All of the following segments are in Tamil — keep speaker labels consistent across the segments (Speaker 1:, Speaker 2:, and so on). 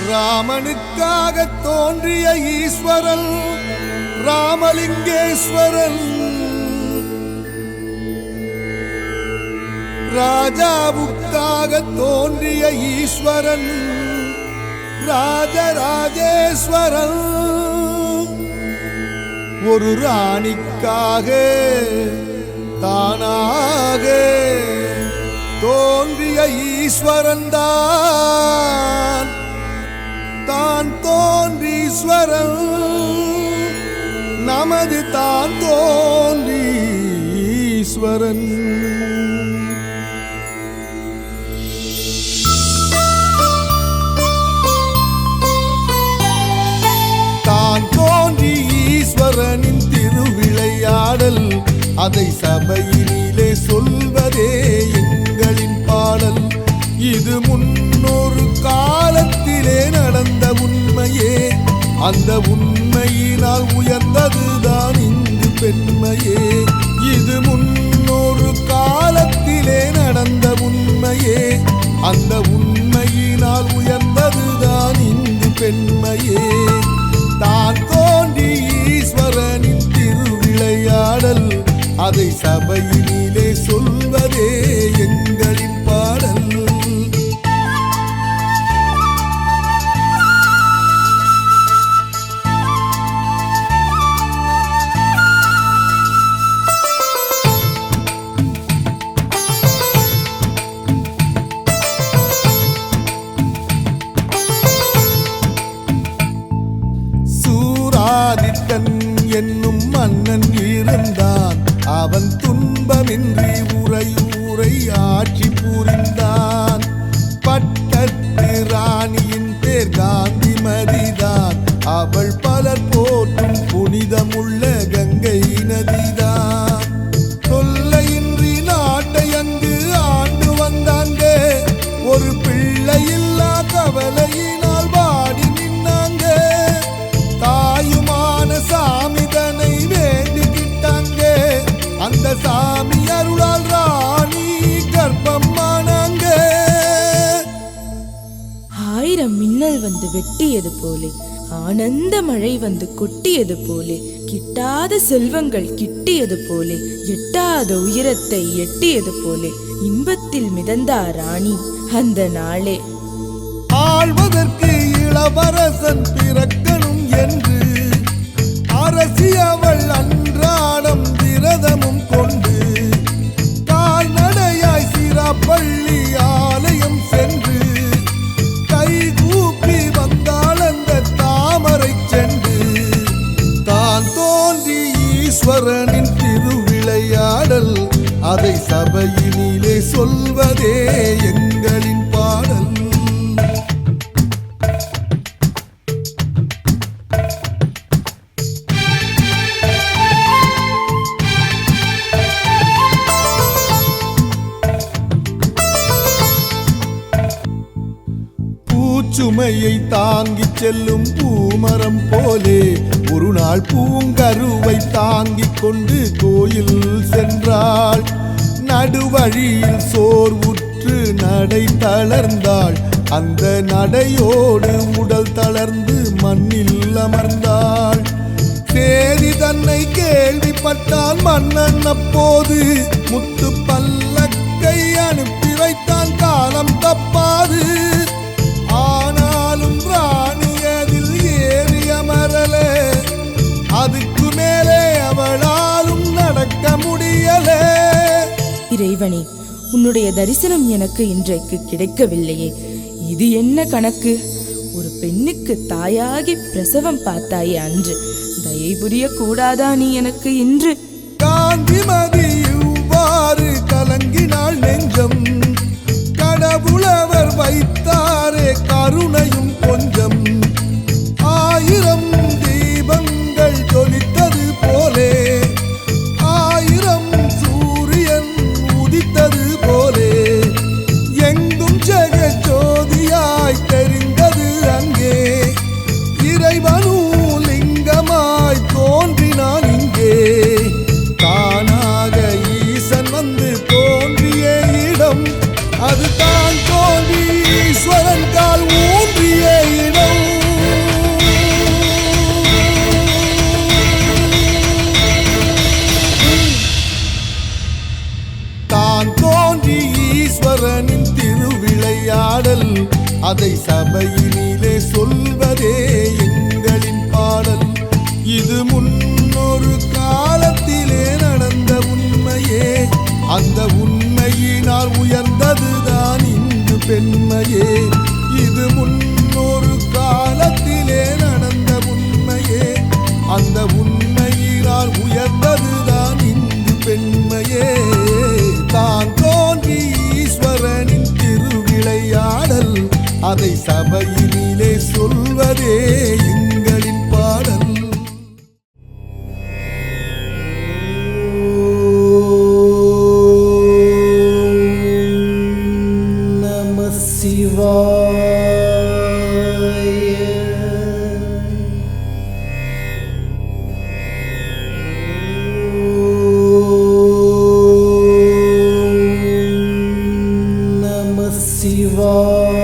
Speaker 1: ராமனுக்காக தோன்றிய ஈஸ்வரன் ராமலிங்கேஸ்வரன், ராஜாவுக்காக தோன்றிய ஈஸ்வரன் ராஜராஜேஸ்வரன், ஒரு ராணிக்காக தானாக தோன்றிய ஈஸ்வரன் தான் தோன்றீஸ்வரன், நமது தான் தோன்றீஸ்வரன். தான் தோன்றி ஈஸ்வரனின் திருவிளையாடல், அதை சபையினிலே சொல்வதே எங்களின் பாடல். இது முன்னொரு காலத்திலே நடந்த உண்மையே, அந்த உண்மையினால் உயர்ந்ததுதான் இங்கு பெண்மையே. இது முன்னொரு காலத்திலே நடந்த உண்மையே, அந்த உண்மையினால் உயர்ந்ததுதான் இங்கு பெண்மையே. தான் தோன்றி ஈஸ்வரனின் திருவிளையாடல், அதை சபையினிலே சொல்வதே எங்களின் பாடல். சூராதித்தன் என்னும் மன்னன் இருந்தான், அவன் துன்பமின்றி உரை ஆட்சி புரிந்தான். பட்டத்து ராணியின் பேர் காந்திமதிதான், அவள் பலர் போற்றும் புனிதமுள்ள கங்கை நதிதான். தொல்லையின்றி நாட்டை அங்கு ஆண்டு வந்தாங்க, ஒரு பிள்ளையில்லா கவலையினால் வாடி நின்னாங்க. தாயுமான சாமிதனை வேண்டிக்கிட்டாங்க, அந்த சாமி அருளால் ராணி கர்ப்பமானாங்க.
Speaker 2: ஆயிரம் மின்னல் வந்து வெட்டியது போலே, ஆனந்த மழை வந்து கொட்டியது போலே, கிட்டாத செல்வங்கள் கிட்டியது போலே, எட்டாத உயரத்தை எட்டியது போலே, இன்பத்தில் மிதந்தார் ராணி அந்த நாளே.
Speaker 1: ஆள்வதற்கு இளவரசன் பிறக்கணும் என்று அரசி அவள் அன்றாடம் விரதமும் கொண்டு, கால்நடையாய் சிராப்பள்ளி ஆலயம் சென்று, கைகூப்பி வந்தாள் அந்த தாமரை சென்று. தான் தோன்றி ஈஸ்வரனின் திருவிளையாடல், அதை சபையினிலே சொல்வதே எங்களின் பாடல். சுமையை தாங்கிச் செல்லும் பூமரம் போலே, ஒரு நாள் பூங்கருவை தாங்கிக் கொண்டு கோயில் சென்றாள். நடுவழியில் சோர்வுற்று நடை தளர்ந்தாள், அந்த நடையோடு உடல் தளர்ந்து மண்ணில் அமர்ந்தாள். சேதி தன்னை கேள்விப்பட்டான் மன்னன், அப்போது முத்து பல்லக்கை அனுப்பி வைத்தான், காலம் தப்பாது. ஆனாலும் ராணி அதில் ஏறி அமரல, அதுக்கு மேலே அவளாலும் நடக்க முடியல.
Speaker 2: இறைவனே, உன்னுடைய தரிசனம் எனக்கு இன்றைக்கு கிடைக்கவில்லையே, இது என்ன கணக்கு? ஒரு பெண்ணுக்கு தாயாகி பிரசவம் பார்த்தாயே அன்று, தயை புரிய கூடாதா நீ எனக்கு இன்று?
Speaker 1: காந்திமதி இவ்வாறு கலங்கினாள் நெஞ்சம், கடவுளவர் வைத்தாரே கருணையும் கொஞ்சம். ஆயிரம் தீபங்கள் ஜொலித்தது போலே, ஆயிரம் சூரியன் உதித்தது போலே, எங்கும் ஜெகஜோதியாய் தெரிந்தது அங்கே. இறைவனும் லிங்கமாய் தோன்றினான் இங்கே, தானாக ஈசன் வந்து தோன்றிய இடம், அது தான் தோன்றி ஈஸ்வரன் கால் ஊன்றிய இடம். அதை சபையினிலே சொல்வதே எங்களின் பாடல். இது முன்னொரு காலத்திலே நடந்த உண்மையே, அந்த உண்மையினால் உயர்ந்ததுதான் இங்கு பெண்மையே. இது முன்னொரு காலத்திலே நடந்த உண்மையே, அந்த உண்மையினால் உயர்ந்ததுதான் இங்கு பெண்மையே. தான் தோன்றி ஈஸ்வரனின் திருவிளையாடல், அதை சபையினிலே சொல்வதே எங்களின் பாடல். நம சிவாய. நம சிவாய.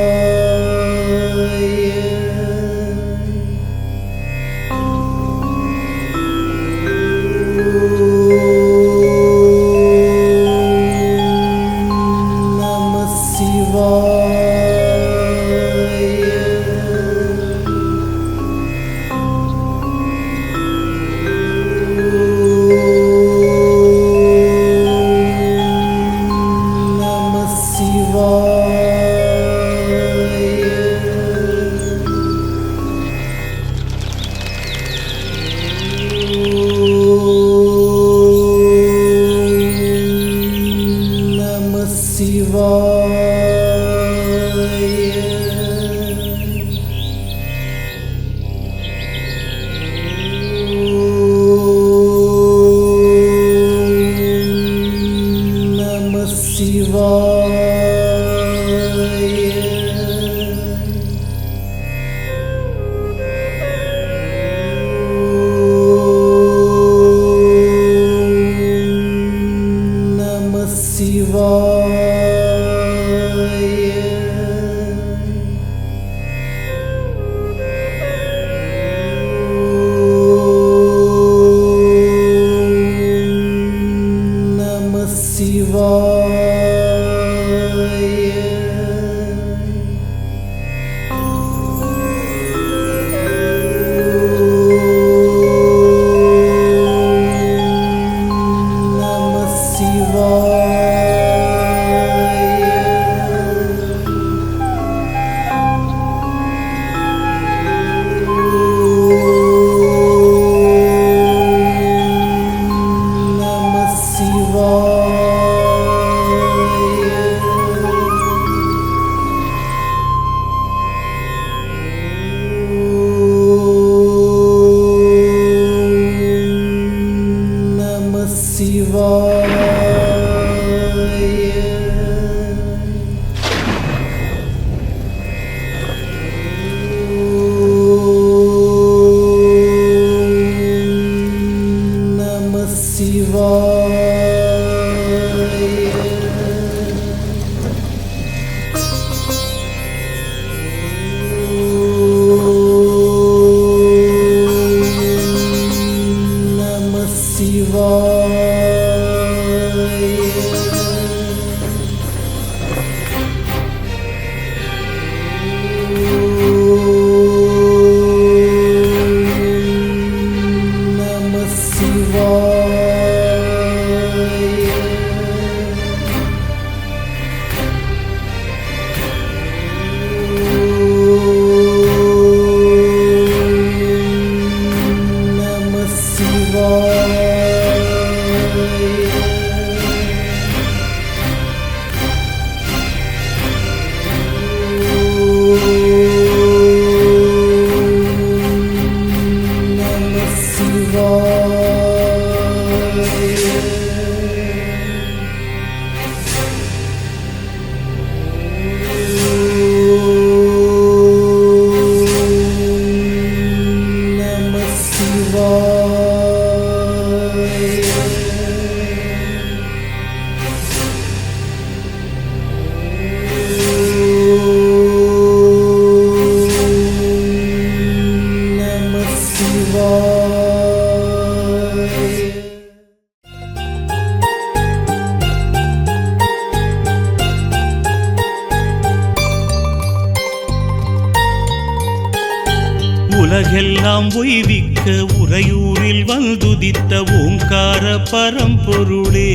Speaker 3: உலகெல்லாம் உய்விக்க உறையூரில் வந்துதித்த ஓங்கார பரம்பொருளே,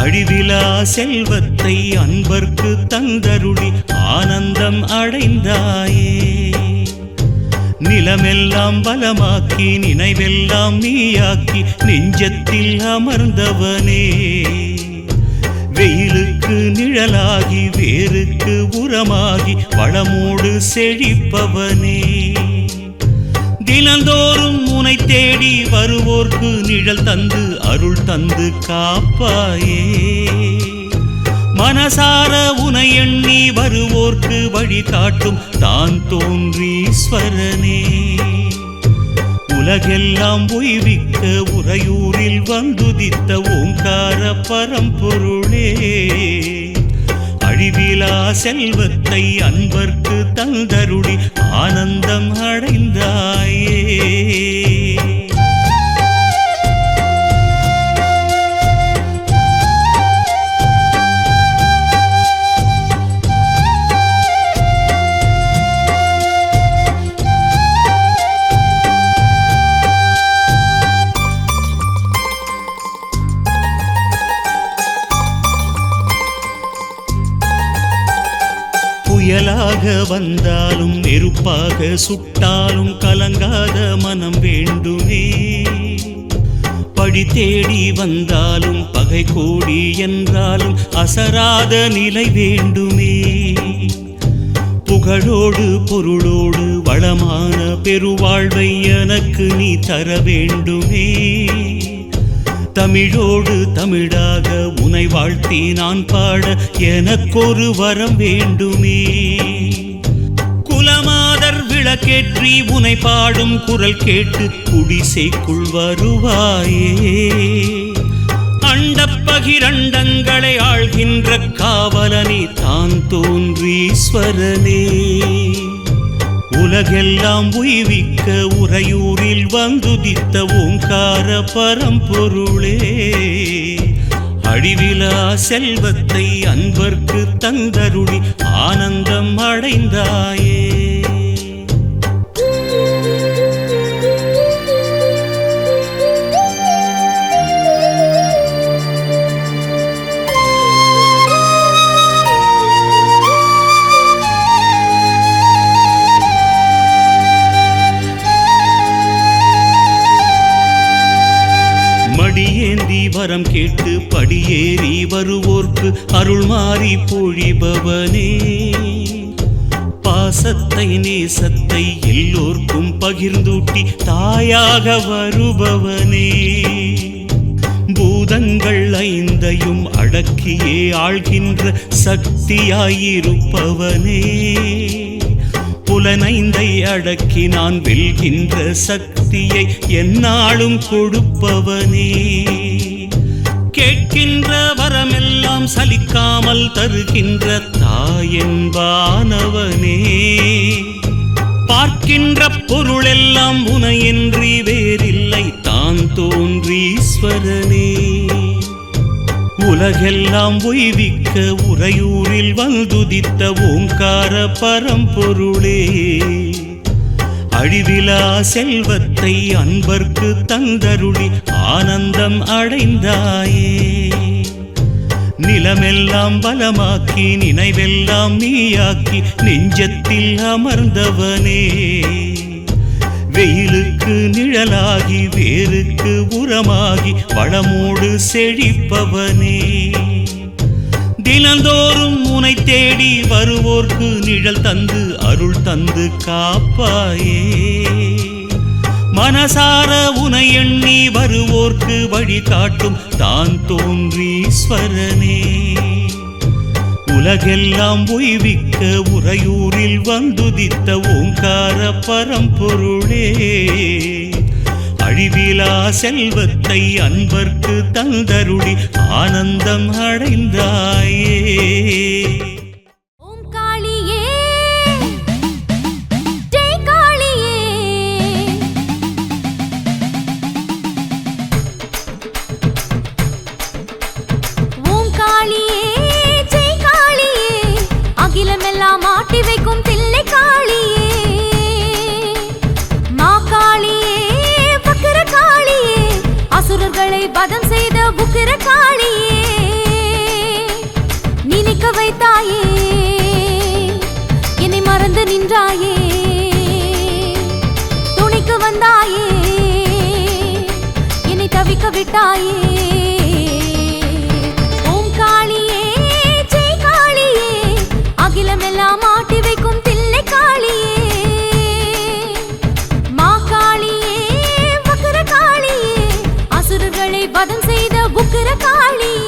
Speaker 3: அழிவிலா செல்வத்தை அன்பர்க்கு தந்தருளி ஆனந்தம் அடைந்தாயே. நிலமெல்லாம் பலமாக்கி நினைவெல்லாம் நீயாக்கி நெஞ்சத்தில் அமர்ந்தவனே, வெயிலுக்கு நிழலாகி வேருக்கு உரமாகி வளமோடு செழிப்பவனே, தினந்தோறும் உனை தேடி வருவோர்க்கு நிழல் தந்து அருள் தந்து காப்பாயே. மனசார உனை எண்ணி வருவோர்க்கு வழி காட்டும் தான் தோன்றீஸ்வரனே, உலகெல்லாம் உய்விக்க உறையூரில் வந்துதித்த ஓங்கார பரம்பொருளே, அழிவிலா செல்வத்தை அன்பர்க்கு தந்தருளி ஆனந்தம் அடைந்தாயே. புயலாக வந்தாலும் நெருப்பாக சுட்டாலும் கலங்காத மனம் வேண்டுமே, படி தேடி வந்தாலும் பகை கோடி என்றாலும் அசராத நிலை வேண்டுமே, புகழோடு பொருளோடு வளமான பெருவாழ்வை எனக்கு நீ தர வேண்டுமே, தமிழோடு தமிழாக உனை வாழ்த்தி நான் பாட எனக்கொரு வரம் வேண்டுமே, குலமாதர் விளக்கேற்றி உனை பாடும் குரல் கேட்டு குடிசைக்குள் வருவாயே. அண்டப்பகிரண்டங்களை ஆள்கின்ற காவலனே தான் தோன்றீஸ்வரனே, உலகெல்லாம் உய்விக்க உறையூரில் வந்துதித்த ஓங்கார பரம்பொருளே, அழிவிலா செல்வத்தை அன்பர்க்கு தந்தருளி ஆனந்தம் அடைந்தாயே. வரம் கேட்டு படியேறி வருவோர்க்கு அருள் மாறி பொழிபவனே, பாசத்தை நேசத்தை எல்லோர்க்கும் பகிர்ந்தூட்டி தாயாக வருபவனே, பூதங்கள் ஐந்தையும் அடக்கியே ஆள்கின்ற சக்தியாயிருப்பவனே, புலனைந்தை அடக்கி நான் வெல்கின்ற சக்தியை எந்நாளும் கொடுப்பவனே, கேட்கின்ற வரமெல்லாம் சலிக்காமல் தருகின்ற தாயென்பானவனே, பார்க்கின்ற பொருளெல்லாம் உனையின்றி வேறில்லை தான் தோன்றீஸ்வரனே, உலகெல்லாம் உய்விக்க உறையூரில் வந்துதித்த ஓங்கார பரம்பொருளே, அழிவிலா செல்வத்தை அன்பர்க்கு தந்தருளி ஆனந்தம் அடைந்தாயே. நிலமெல்லாம் பலமாக்கி நினைவெல்லாம் நீயாக்கி நெஞ்சத்தில் அமர்ந்தவனே, வெயிலுக்கு நிழலாகி வேருக்கு உரமாகி வளமோடு செழிப்பவனே, தினந்தோறும் உனை தேடி வருவோர்க்கு நிழல் தந்து அருள் தந்து காப்பாயே. மனசார உனை எண்ணி வருவோர்க்கு வழி காட்டும் தான் தோன்றீஸ்வரனே, உலகெல்லாம் உய்விக்க உறையூரில் வந்துதித்த ஓங்கார பரம்பொருளே, அழிவிலா செல்வத்தை அன்பர்க்கு தந்தருளி ஆனந்தம் அடைந்தாயே.
Speaker 4: ஓம் காளியே ஜெய் காளியே, ஓம் காளியே ஜெய் காளியே, அகிலமெல்லாம் ஆட்டி வைக்கும் தில்லை காளியே, அசுரர்களை வதம் செய்த உக்கிர காளியே நினைக்க வைத்தாயே என்னை மறந்து நின்றாயே துணிக்கு வந்தாயே என்னை தவிக்க விட்டாயே ஓம் காளியே ஜெய் காளியே அகிலமெல்லாம் ஆட்டி வைக்கும் தில்லை காளியே மா காளியே வக்ர காளியே அசுரர்களை வதம் செய்த உக்கிர காளியே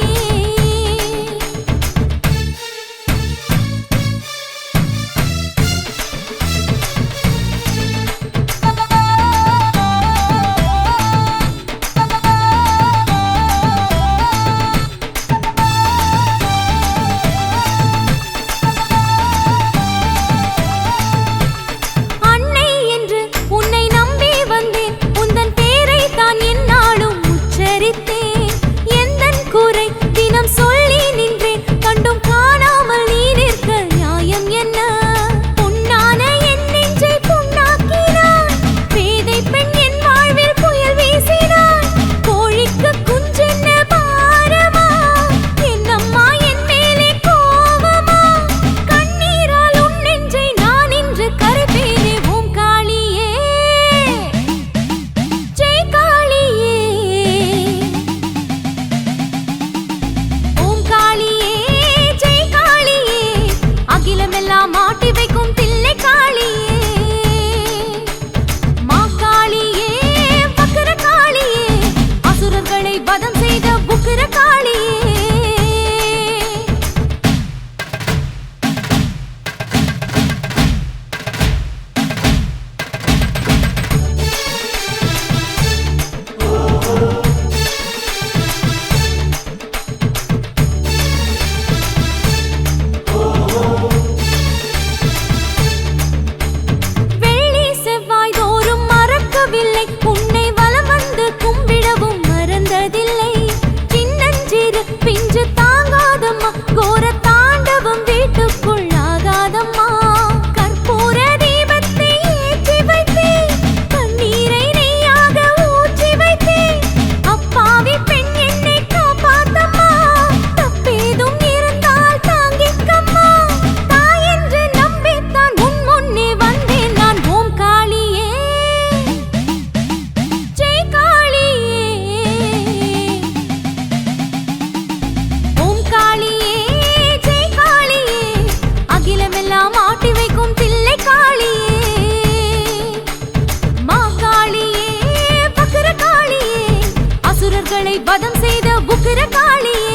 Speaker 4: வதம் செய்த உக்கிர காளியே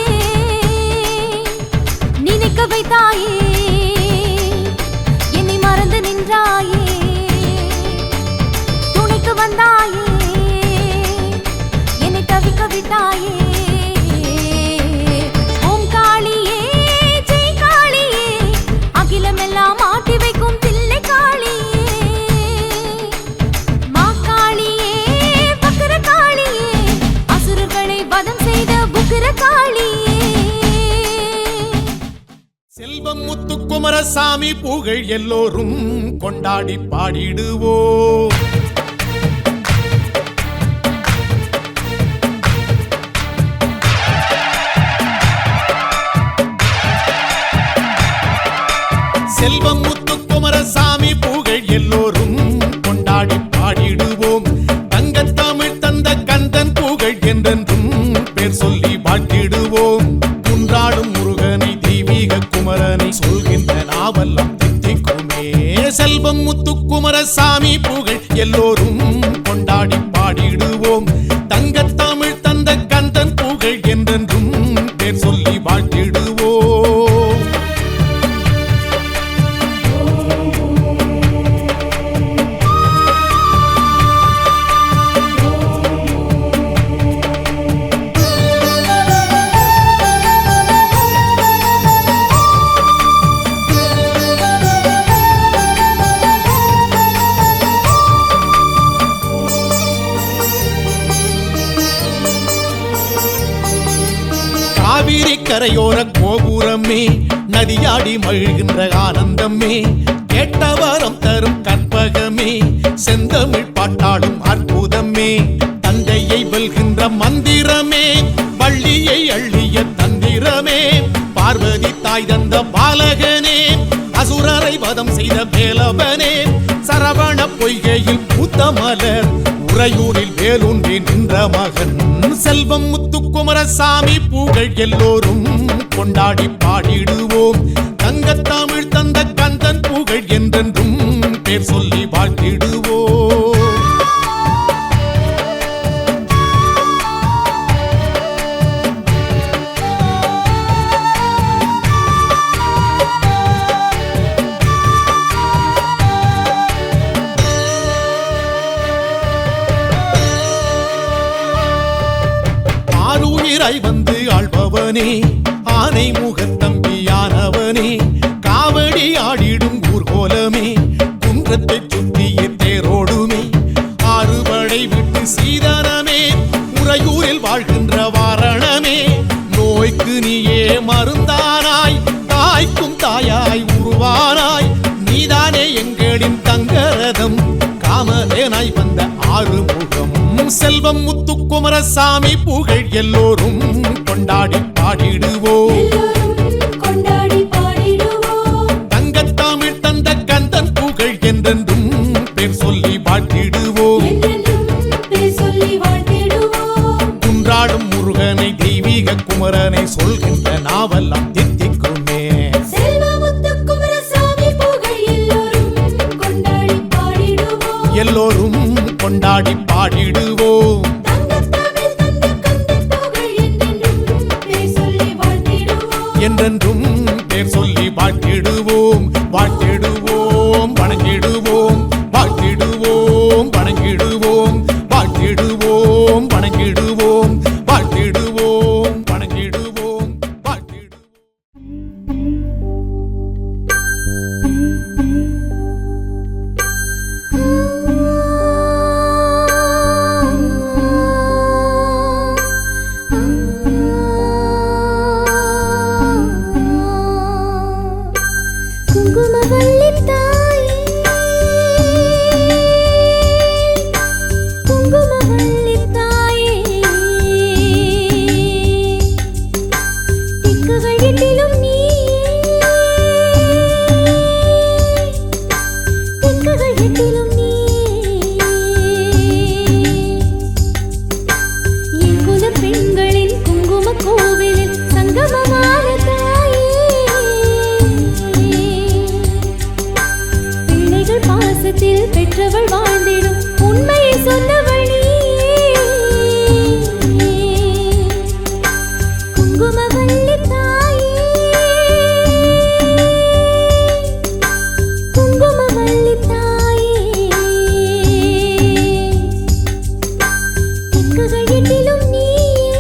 Speaker 4: நினைக்க வைத்தாயே என்னை மறந்து நின்றாயே துணைக்கு வந்தாயே என்னை தவிக்க விட்டாயே ஓம் காளியே ஜெய் காளியே அகிலமெல்லாம் ஆட்டி வைக்கும் தில்லை காளியே மா காளியே வக்ர காளியே அசுரர்களை வதம் செய்த உக்கிர காளியே
Speaker 1: செல்வம் முத்துக்குமரசாமி புகழ் எல்லோரும் கொண்டாடி பாடிடுவோம். செல்வம் முத்துக்குமரசாமி புகழ் எல்லோரும் கொண்டாடி பாடிடுவோம். தங்கத்தமிழ் தந்த கந்தன் புகழ் என்றென்றும் பேர் சொல்லி வாழ்த்திடுவோம். குன்றாடும் முருகனை தெய்வீக குமரனை சொல்கின்ற நாவெல்லாம் தித்திக்குமே. செல்வம் முத்துக்குமரசாமி புகழ் எல்லோரும் கொண்டாடி பாடிடுவோம். தங்கத்தமிழ் தந்த கந்தன் புகழ் என்றென்றும் பேர் சொல்லி வாழ்த்திடுவோம். காவிரி கரையோர கோபுரமே நதியாடி மகிழ்கின்ற ஆனந்தமே கேட்டவரம் தரும் கற்பகமே செந்தமிழ் பாட்டாடும் அற்புதமே தந்தையை வெல்கின்ற மந்திரமே வாய் தந்த பாலகனே அசுரரை வதம் செய்த வேலவனே சரவண பொய்கையில் பூத்த மலர் உறையூரில் வேலூன்றி நின்ற மகன் செல்வம் முத்துக்குமரசாமி புகழ் எல்லோரும் கொண்டாடி பாடிடுவோம் தங்கத்தமிழ் தந்த கந்தன் புகழ் என்றென்றும் பேர் சொல்லி வாழ்த்திடுவோம். ஆருயிராய் வந்து ஆள்பவனே ஆனை முகத்தம்பியானவனே காவடி ஆடிடும் ஊர்கோலமே குன்றத்தை சுற்றிய தேரோடுமே ஆறுபடை விட்டு சீதனமே உறையூரில் வாழ்கின்ற வாரணமே நோய்க்கு நீயே மருந்தானாய் தாய்க்கும் தாயாய் உருவானாய் நீதானே எங்களின் தங்கரதம் காமலேனாய் வந்த ஆறுமுகம் செல்வம் முத்துக்குமரசாமி புகழ் எல்லோரும் கொண்டாடி பாடிடுவோம். தங்கத்தமிழ் தந்த கந்தன் புகழ் என்றென்றும் பேர் சொல்லி வாழ்த்திடுவோம். குன்றாடும் முருகனை தெய்வீக குமரனை சொல்கின்ற நாவெல்லாம் தித்திக்குமே. எல்லோரும் கொண்டாடி பாடிடுவோம். என்றென்றும் பேர் சொல்லி வாழ்த்திடுவோம். வாழ்த்திடுவோம் வணங்கிடுவோம் வாழ்த்திடுவோம் வணங்கிடுவோம் வாழ்த்திடுவோம் வணங்கிடுவோம் வாழ்த்திடுவோம் வணங்கிடுவோம் வாழ்த்திடுவோம்.
Speaker 4: பெற்றவள் வாழ்ந்திடும் உண்மையை சொன்னவள் குங்குமவல்லி தாயே குங்குமவல்லி தாயே திக்குகள் எட்டிலும் நீயே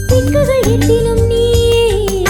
Speaker 4: திக்குகள் எட்டிலும் நீயே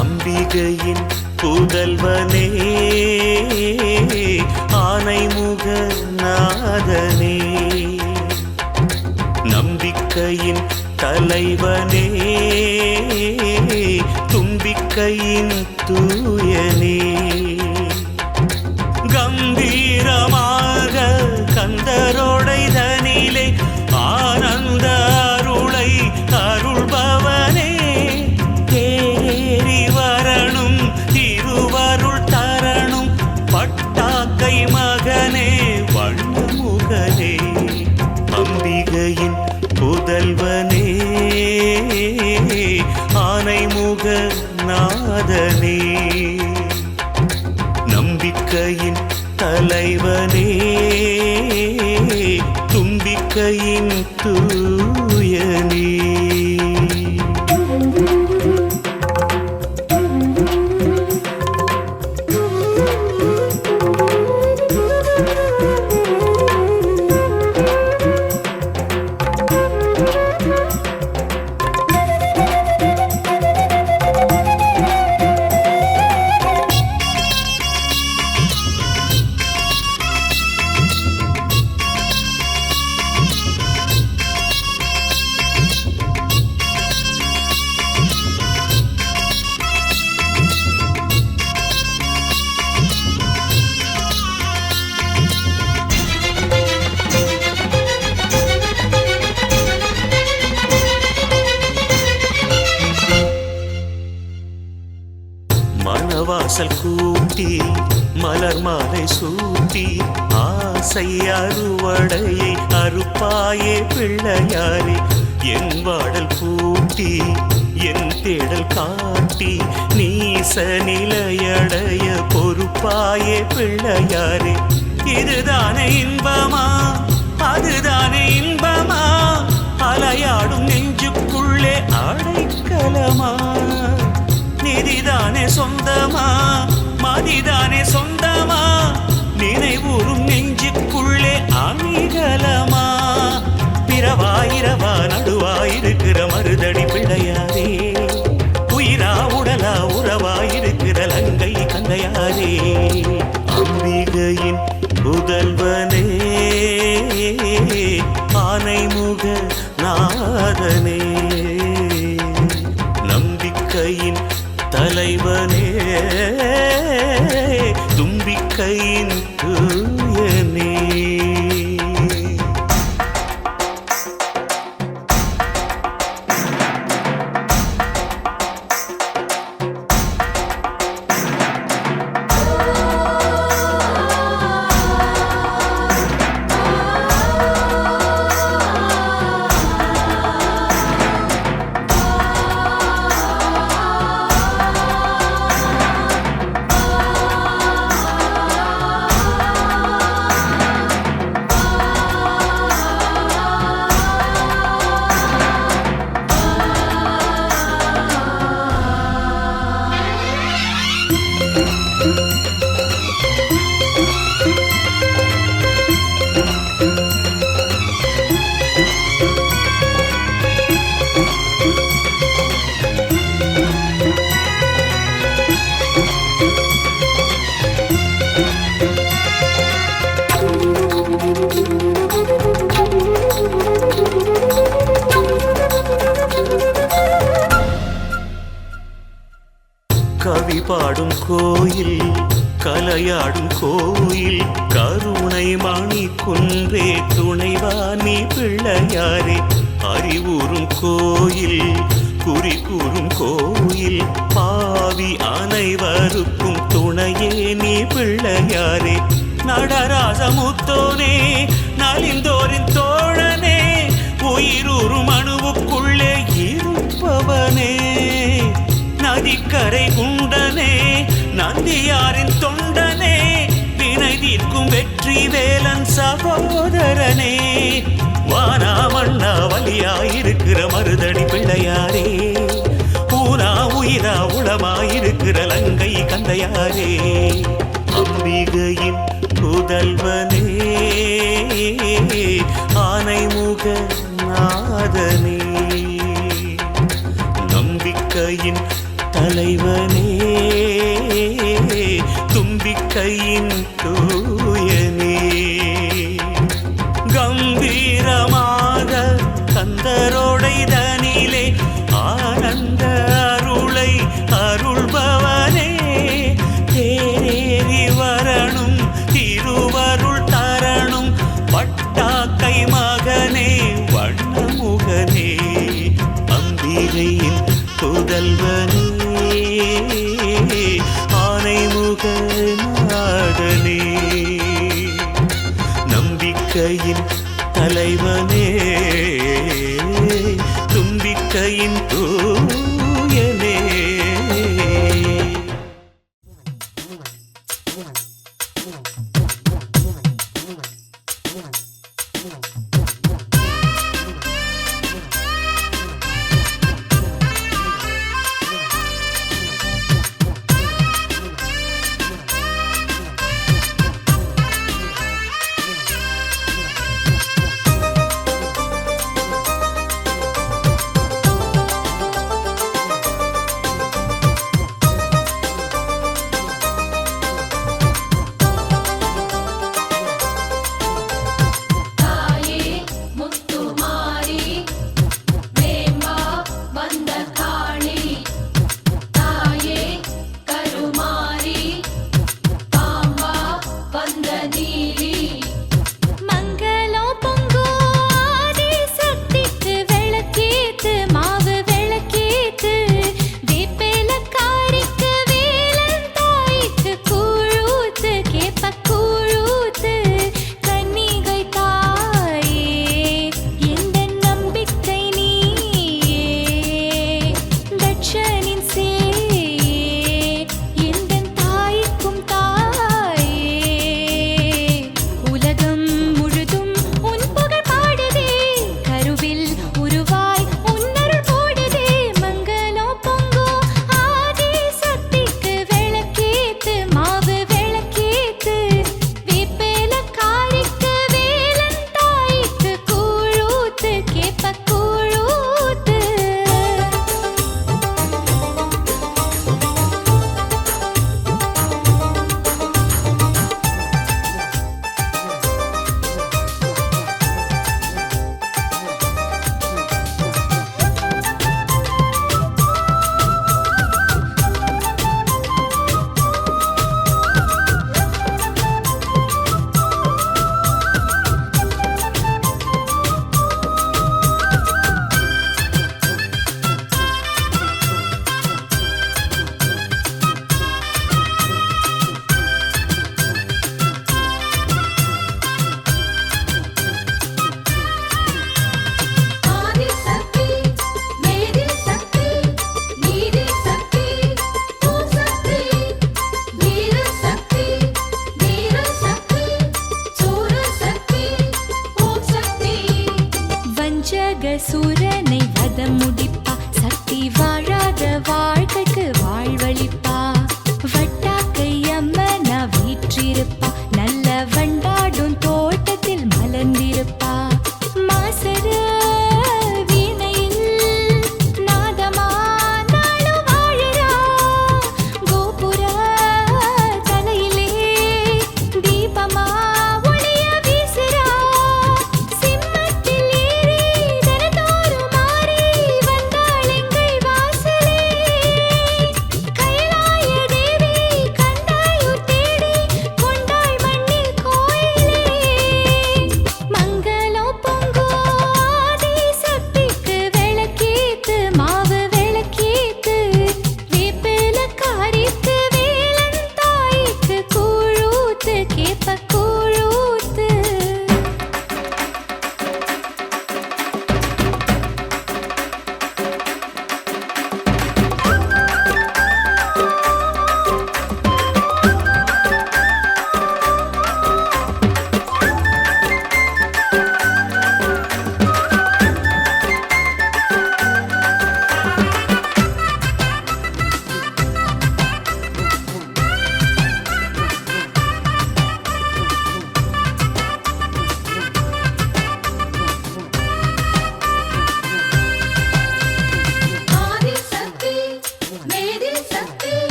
Speaker 3: அம்பிகையின் புதல்வனே ஆனைமுக நாதனே நம்பிக்கையின் தலைவனே தும்பிக்கையின் தூயனே கம்பீரமாக கந்தரோடை தனிலே ஆனந்த அருளை அருள்பவனே தேறி வரணும் திருவருள் தரணும் பட்டாக்கை மகனே வண்ணமுகனே அம்பிகையின் புதல்வனே ஆனைமுக நாதனே நம்பிக்கையின் தலைவனே தும்பிக்கையின் தூயனே மணவாசல் கூட்டி மலர் மாலை சூட்டி ஆசை அறுவடையை அறுப்பாயே பிள்ளையாரே என் வாடல் பூட்டி என் தேடல் காட்டி நீச நிலையடைய பொறுப்பாயே பிள்ளையாரே இதுதானே இன்பமா அதுதானே இன்பமா அலையாடும் நெஞ்சுக்குள்ளே அடைக்கலமா நிதிதானே சொந்தமா மதிதானே சொந்தமா நினைவூறும் நெஞ்சுக்குள்ளே அணிகலமா பிறவா இரவா நடுவாயிருக்கிற மருதடி பிள்ளையாரே உயிரா உடலா உறவாயிருக்கிற லங்கை கந்தையாரே அம்பிகையின் புதல்வனே ஆனைமுக நாதனே நம்பிக்கையின் தலைவனே தும்பிக்கையின் தூயனே கவி பாடும் கோயில் கலையாடும் கோயில் கருணை மணி குன்றே துணைவாணி பிள்ளையாரே அறிவுறும் கோயில் குறி கூறும் கோயில் பாவி அனைவருக்கும் துணையே நீ பிள்ளையாரே நடராசமுத்தோனே நலிந்தோரின் தோழனே உயிரூறும் அணுவுக்குள்ளே இருப்பவனே நதிக்கரை குண்டனே நந்தியாரின் தொண்டனே வினை தீர்க்கும் வெற்றி வேலன் சகோதரனே வானா மண்ணா வலியாயிருக்கிற மருதடி பிள்ளையாரே ஊனா உயிரா உளமாயிருக்கிற லங்கை கந்தையாரே அம்பிகையின் புதல்வனே ஆனைமுக நாதனே நம்பிக்கையின் தலைவனே தும்பிக்கையின் தூயனே கம்பீரமாக கந்தரோடை தனிலே ஆனந்த அருளை அருள்பவனே தேரேறி வரணும் திருவருள் தரணும் பட்டாக்கை மகனே வண்ணமுகனே அம்பிகையின் புதல்வனே ஆனைமுக நாதனே நம்பிக்கையின் தலைவனே தும்பிக்கையின் தூயனே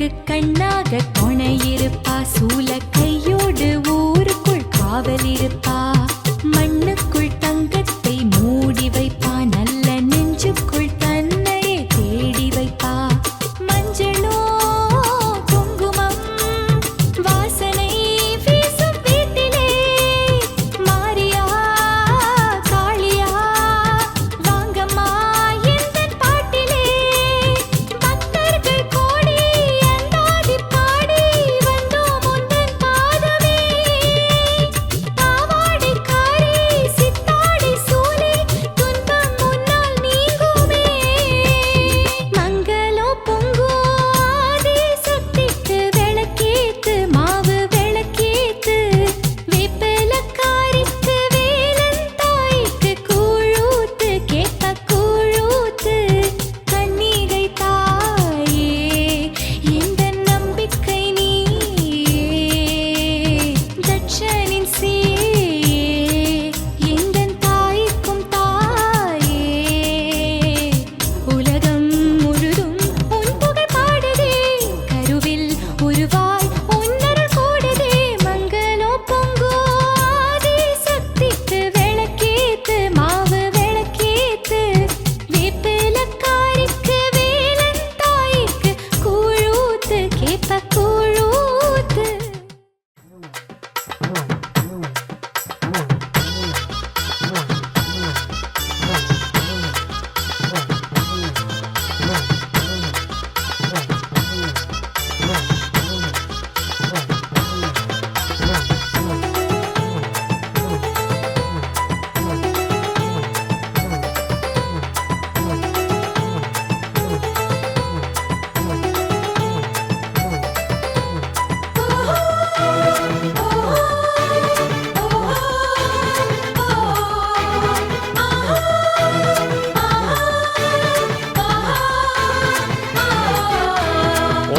Speaker 4: கண்ணுக்கு கண்ணாக துணையிருப்பா, சூல கையோடு ஊருக்குள் காவல் இருப்பா, மண்ணுக்குள் தங்கத்தை மூடி வைப்பா, நல்ல நெஞ்சுக்குள் தன்னையே தேடி வைப்பா, மஞ்சளோ குங்குமம் வாசனை வீசும் வீட்டிலே, மாரியா காளியா வாங்கம்மா எந்தன் பாட்டிலே, பக்தர்கள் கோடி அந்தாதி பாடி வந்தோம் உந்தன் பாதமே, பாவாடைக்காரி சித்தாடை சூலே துன்பம் முன்னால் நீங்குமே, மங்களம் பொங்கும் ஆதி சக்திக்கு விளக்கேத்து, மாவு விளக்கேத்து, வேப்பிலக்காரிக்கு வேலன் தாய்க்கு கூழூத்து, கேப்ப கூழூத்து, கன்னிகை தாயே எந்தன் நம்பிக்கை நீயே, தட்சனின் சீயே எந்தன் தாய்க்கும் தாயே, உலகம் முழுதும் உன் புகழ் பாடுதே, கருவில் உருவாய் உன்னருள் கூடுதே, மங்களம் பொங்கும் ஆதி சக்திக்கு விளக்கேத்து, மாவு விளக்கேத்து, வேப்பிலக்காரிக்கு வேலன் தாய்க்கு கூழூத்து, கேப்ப கூழூத்து.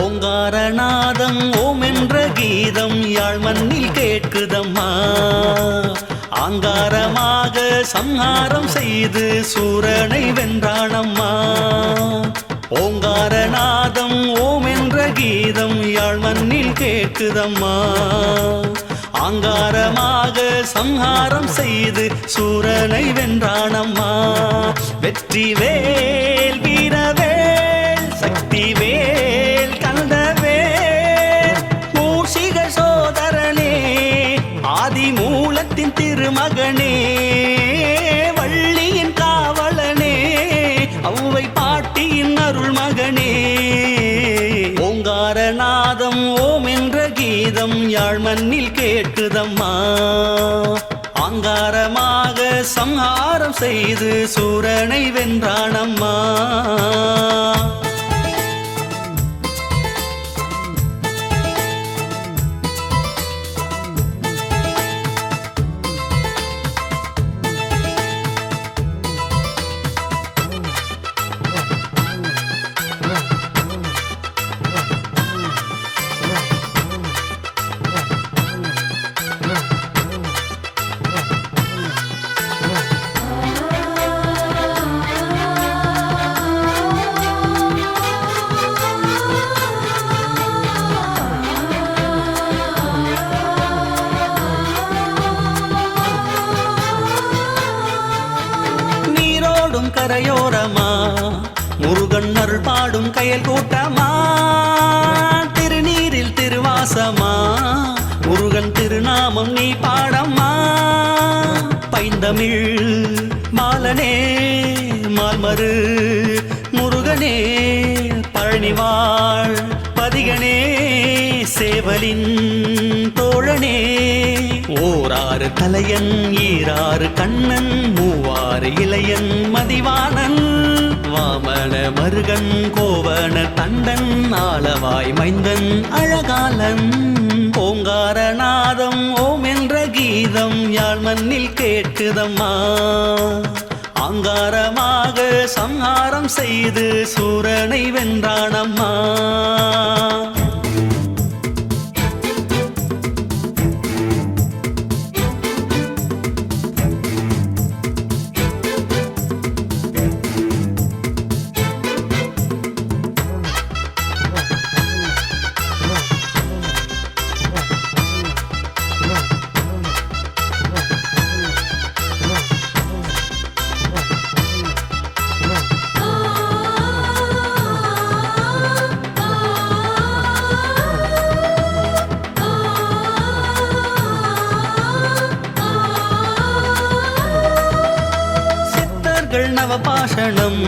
Speaker 3: ஓங்காரநாதம் ஓம் என்ற கீதம் யாழ் மண்ணில் கேட்குதம்மா, ஆங்காரமாக சம்ஹாரம் செய்து சூரனை வென்றானம்மா. ஓங்காரநாதம் ஓம் என்ற கீதம் யாழ் மண்ணில் கேட்குதம்மா, ஆங்காரமாக சம்ஹாரம் செய்து சூரனை வென்றானம்மா. வெற்றி வேல் வீரவேல் சக்தி வேல் கந்தவேல் மூஷிக சோதரனே ஆதிமூலத்தின் திருமகனே, வள்ளியின் காவலனே அவ்வை பாட்டியின் அருள் மகனே. ஓங்காரநாதம் ஓம் என்ற கீதம் யாழ் மண்ணில் கேட்குதம்மா, ஆங்காரமாக சம்ஹாரம் செய்து சூரனை வென்றானம்மா. கரையோரமா முருகன் அருள் பாடும் கயல் கூட்டமா, திருநீரில் திருவாசமா முருகன் திருநாமம் நீ பாடம்மா. பைந்தமிழ் மாலனே மால்மரு முருகனே பழனிவாழ் பதிகனே சேவலின் தோழனே. ஓராறு தலையன் ஈராறு கண்ணன் மூவாறு இளையன் மதிவாணன் வாமன மருகன் கோவன தண்டன் ஆளவாய் மைந்தன் அழகாலன். ஓங்காரநாதம் ஓம் என்ற கீதம் யாழ் மண்ணில் கேட்குதம்மா, ஆங்காரமாக சம்ஹாரம் செய்து சூரனை வென்றானம்மா.
Speaker 5: பாஷணம்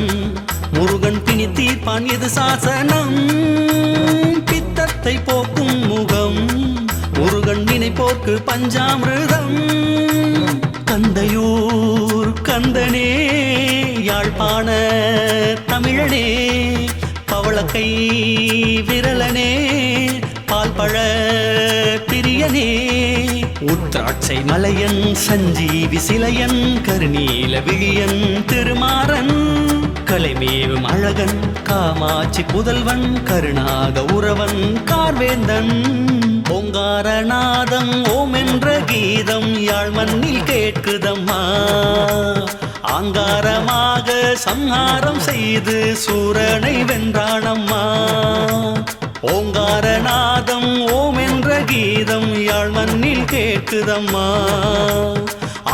Speaker 5: முருகன் பிணி தீர்ப்பான் எது சாசனம் பித்தத்தை போக்கும் முகம் முருகன் நினைப்போர்க்கு பஞ்சாமிர்தம் கந்தையூர் கந்தனே யாழ்ப்பாண தமிழனே பவளக்கை விரலனே பால்பழ பிரியனே உத்ராட்சை மலையன் சஞ்சீவி சிலையன் கருநீல விழியன் திருமாறன் கலைமேவும் அழகன் காமாட்சி புதல்வன் கருணாக உறவன் கார்வேந்தன் ஓங்காரநாதம் ஓம் என்ற கீதம் யாழ் மண்ணில் கேட்குதம்மா ஆங்காரமாக சம்ஹாரம் செய்து சூரனை வென்றானம்மா ஓங்காரநாதம் ஓம் என்ற கீதம் யாழ் மண்ணில் கேட்குதம்மா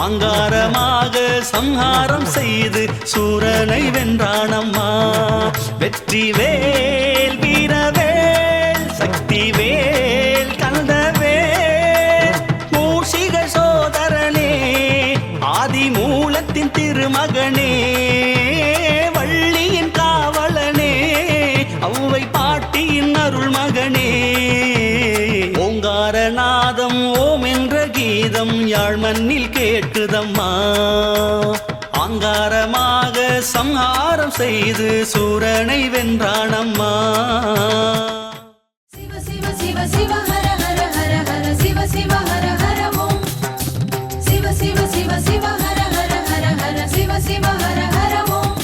Speaker 5: ஆங்காரமாக சம்ஹாரம் செய்து சூரனை வென்றானம்மா வெற்றி வேல் வீரவேல் சக்தி வேல் கந்தவேல் மூஷிக சோதரனே ஆதி மூலத்தின் திருமகனே வள்ளியின் காவலனே அவ்வை பாட்டியின் அருள் மகனே ஓங்காரநாதம் ஓம் என்ற கீதம் யாழ் மண்ணில் கேட்குதம்மா ஆங்காரமாக சம்ஹாரம் செய்து சூரனை வென்றானம்மா
Speaker 4: சிவ சிவ சிவ சிவ ஹர ஹர ஹர ஹர சிவ சிவ ஹர ஹர ஓம் சிவ சிவ சிவ சிவ ஹர ஹர ஹர ஹர சிவ சிவ ஹர ஹர ஓம்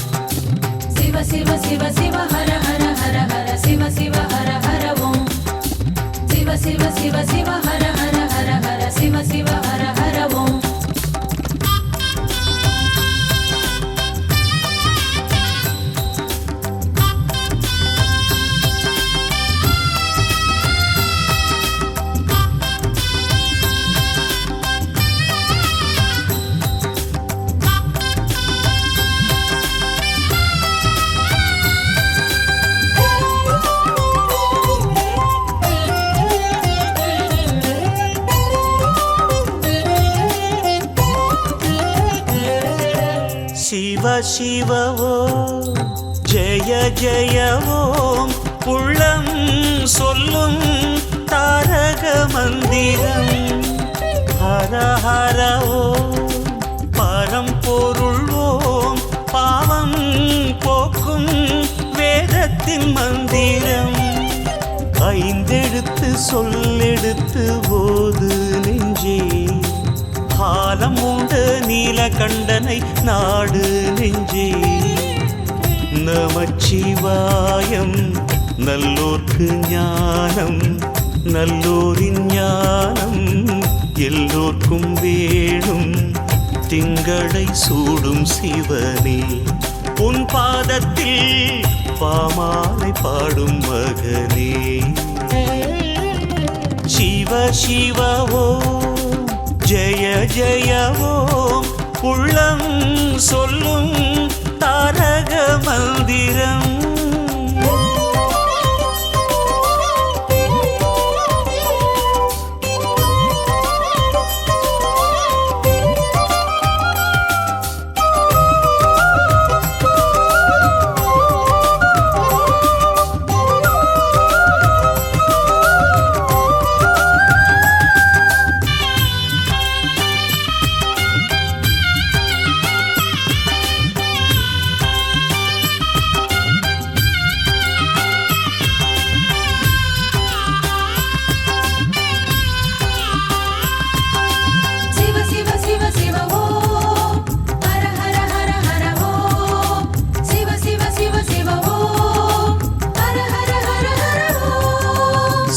Speaker 4: சிவ சிவ சிவ சிவ ஹர ஹர ஹர ஹர சிவ சிவ ஹர ஹர ஓம் சிவ சிவ சிவ சிவ ஹர ஹர ஹர ஹர சிவ சிவ ஹர ஹர ஓம்
Speaker 5: சிவ சிவ ஓம் ஜெய ஜெய ஓம் உள்ளம் சொல்லும் தாரக மந்திரம் ஹர ஹர ஓம் பரம்பொருள் ஓம் பாவம் போக்கும் வேதத்தின் மந்திரம் ஐந்தெழுத்து சொல்லெடுத்து போது நெஞ்சே காலம் உண்டு நீலகண்டனை நாடு நெஞ்சே நமச்சிவாயம் நல்லோர்க்கு ஞானம் நல்லோரின் ஞானம் எல்லோர்க்கும் வேணும் திங்களை சூடும் சிவனே உன் பாதத்தில் பாமாலை பாடும் மகனே சிவ சிவ ஓம் ஜெய ஜெய ஓம் உள்ளம் சொல்லும் தாரக மந்திரம்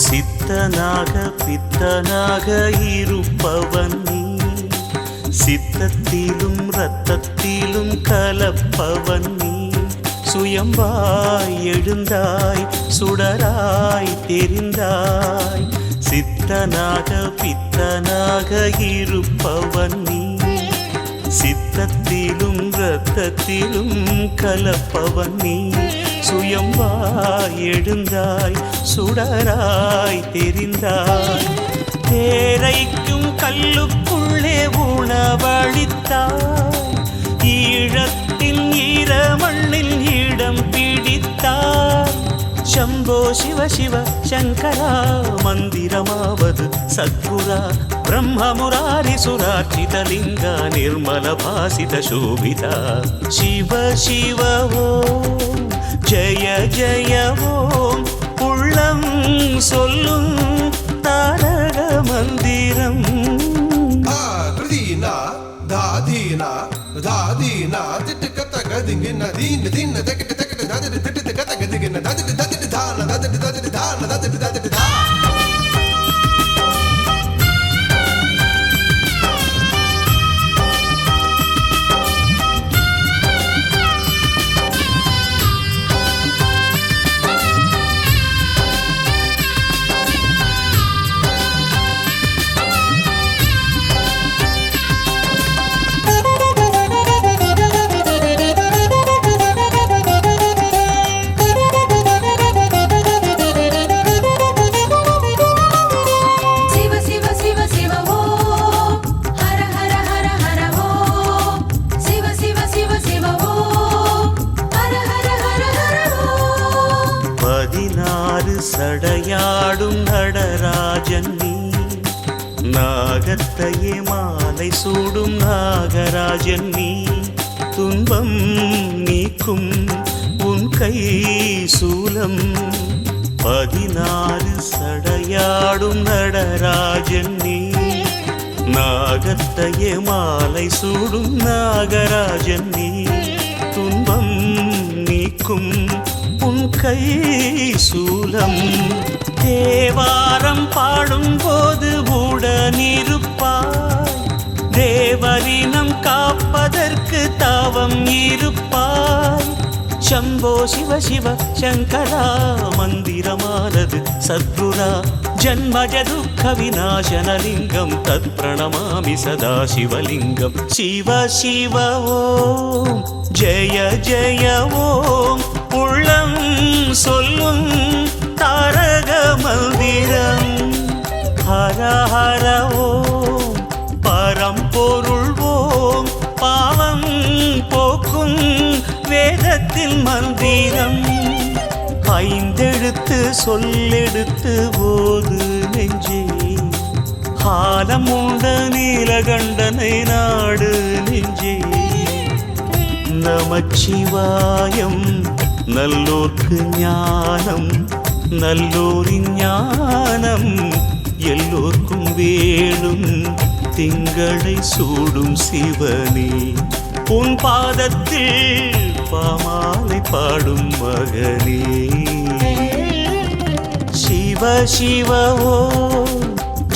Speaker 5: சித்தனாக பித்தனாக இருப்பவன் நீ சித்தத்திலும் இரத்தத்திலும் கலப்பவன் நீ சுயம்பாய் எழுந்தாய் சுடராய் தெரிந்தாய் சித்தனாக பித்தனாக இருப்பவன் நீ சித்தத்திலும் இரத்தத்திலும் கலப்பவன் நீ சுயம்பாய் எழுந்தாய் சுடராய் தெரிந்தாய் தேரைக்கும் கல்லுக்குள்ளே உணவளித்தாய் ஈழத்தின் ஈர மண்ணில் இடம் பிடித்தார். शम्भो शिव शिव शङ्करा मन्दिरमावद् सद्गुरा ब्रह्ममुरारिसुरार्चितलिङ्गा निर्मलभासितशोभिता शिव शिव ॐ जय जय ॐ உள்ளம் சொல்லும் தாரக மந்திரம்
Speaker 6: ஆதினா தாதீனா தாதீனா திட்டுக்கத்த கதிங்கின தீன தீன தக்கிட்ட தக்கிட்ட தாதிட்டு திட்டு கத்த கதிங்கின தாதிட்டு தாதிட்டு தான தாதிட்டு தாதிட்டு தான தாதிட்டு தாதிட்டு தா
Speaker 5: சடையாடும் நடராஜன் நீ நாகத்தையே மாலை சூடும் நாகராஜன் நீ துன்பம் நீக்கும் உன் கை சூலம் 16 சடையாடும் நடராஜன் நீ நாகத்தையே மாலை சூடும் நாகராஜன் நீ துன்பம் நீக்கும் உன் கை சூலம் தேவாரம் பாடும்போது உடனிருப்பாய் தேவரினம் காப்பதற்கு தாவம் இருப்பாய் शम्भो शिव शिव शङ्करा मन्दिरमानद् सद्गुरा जन्मज दुःखविनाशनलिङ्गं तत्प्रणमामि सदा शिवलिङ्गं शिव शिव ॐ जय जय ॐ உள்ளம் சொல்லும் தாரக மந்திரம் ஹர ஹர ஓம் பரம்பொருள் ஓம் பாவம் போக்கும் வேதத்தில் மந்திரம் 5 எழுத்து சொல்லெடுத்து போது நெஞ்சே காலம் உண்ட நீலகண்டனை நாடு நெஞ்சே நமச்சிவாயம் நல்லோர்க்கு ஞானம் நல்லோரின் ஞானம் எல்லோர்க்கும் வேணும் திங்களை சூடும் சிவனே உன் பாதத்தில் பாமாலை பாடும் மகனே சிவ சிவ ஓம்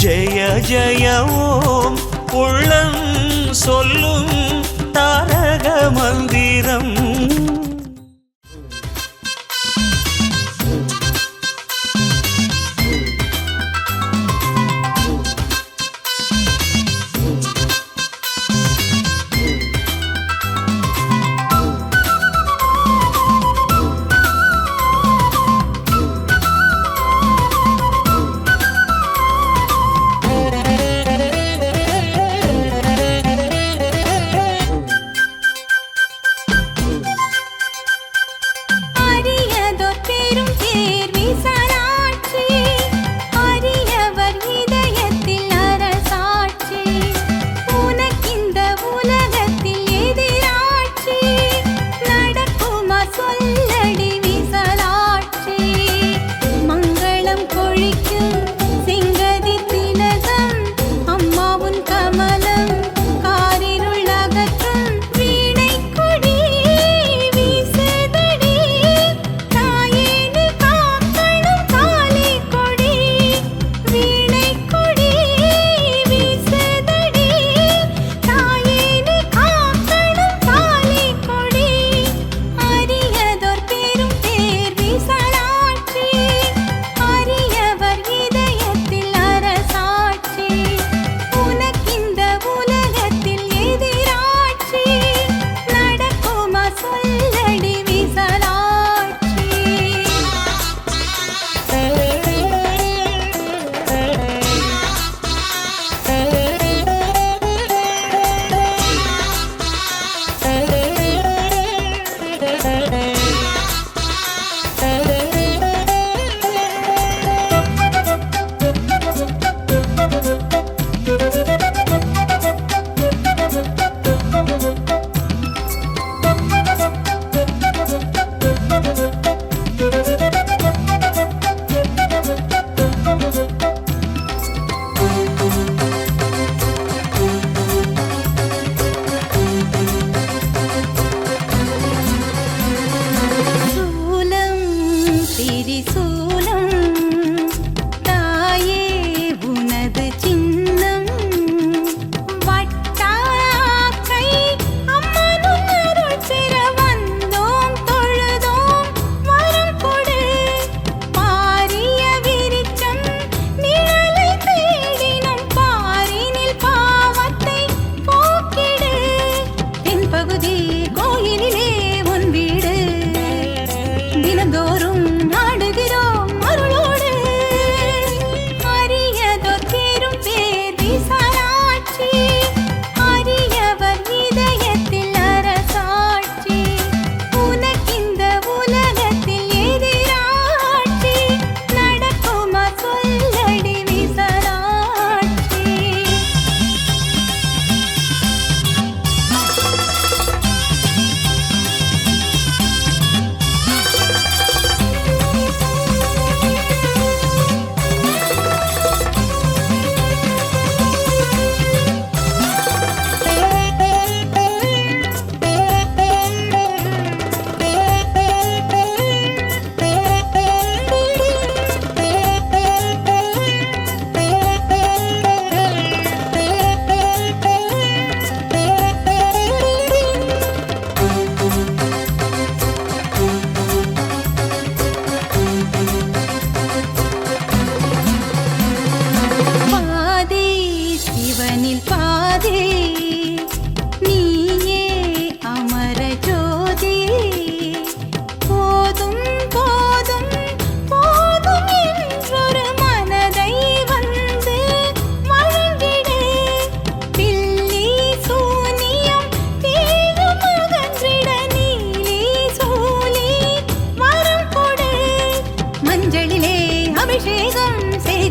Speaker 5: ஜெய ஜெய ஓம் உள்ளம் சொல்லும் தாரக மந்திரம்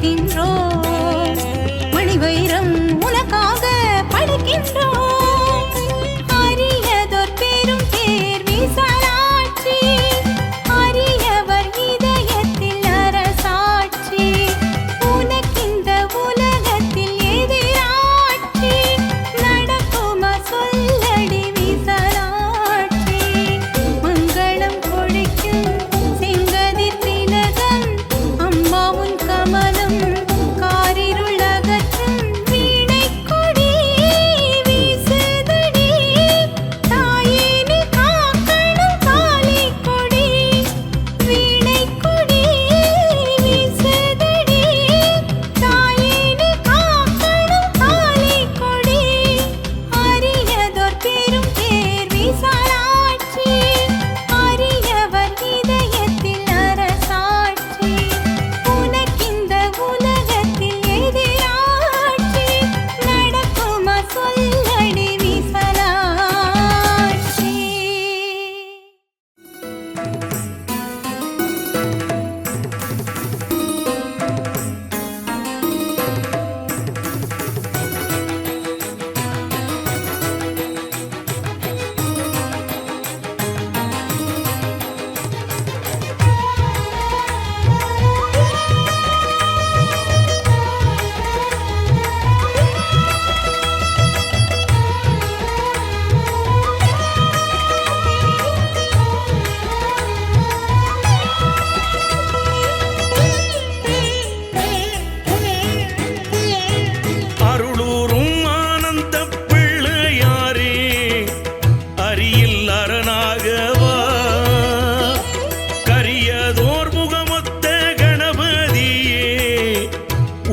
Speaker 4: படிக்கின்றோம் மணி வைரம் உனக்காக படிக்கின்றோம் அரியதோர் பெரும் பேர் விசாலாட்சி அரியவர் இதயத்தில் அரசாட்சி உனக்கிந்த உலகத்தில் எதிராட்சி நடக்குமா சொல்லடி விசாலாட்சி மங்களம் கொழிக்கும் செங்கதிர் திலகம் அம்மா உன் கமலம் காரிருள் அகற்றும் வீணை கொடி வீசுதடி தாயே நீ காக்கணும் காளி கொடி வீணை கொடி வீசுதடி தாயே நீ காக்கணும் காளி கொடி அரியதோர் பெரும் பேர் விசாலாட்சி அரியவர் இதயத்தில் அரசாட்சி உனக்கிந்த உலகத்தில் எதிராட்சி நடக்குமா சொல்லடி விசாலாட்சி
Speaker 7: அருளூரும் ஆனந்த பிள்ளையாரே அரியில் அரணாகவா கரியதோர் முகமொத்த கணபதியே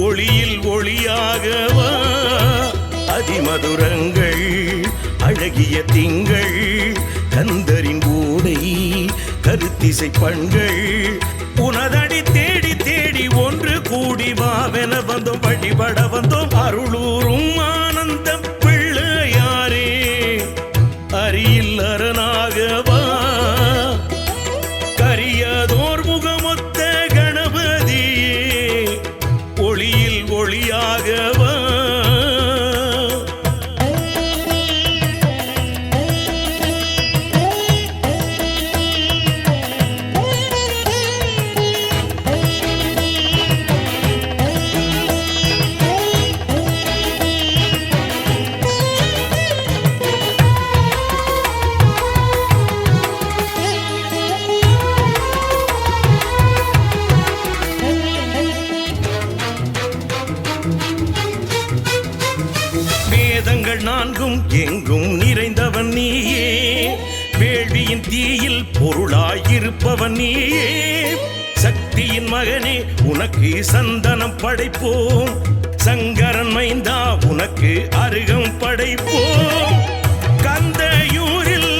Speaker 7: ஒளியில் ஒளியாகவா அதிமதுரங்கள் அழகிய திங்கள் கந்தரின் கூடை கருத்திசை பண்கள் உனதடி தேடி தேடி ஒன்று கூடி வாவென வந்தோம் வழிபட வந்தோம் அருளூரும் ஆனந்த பிள்ளையாரே அரியில் அரணாகவா கரியதோர் முகமொத்த கணபதியே ஒளியில் ஒளியாகவா வேதங்கள் நான்கும் எங்கும் நிறைந்தவன் நீயே வேள்வியின் தீயில் பொருளாயிருப்பவன் நீயே சக்தியின் மகனே உனக்கு சந்தனம் படைப்போம் சங்கரன் மைந்தா உனக்கு அருகம் படைப்போம் கந்தையூரில்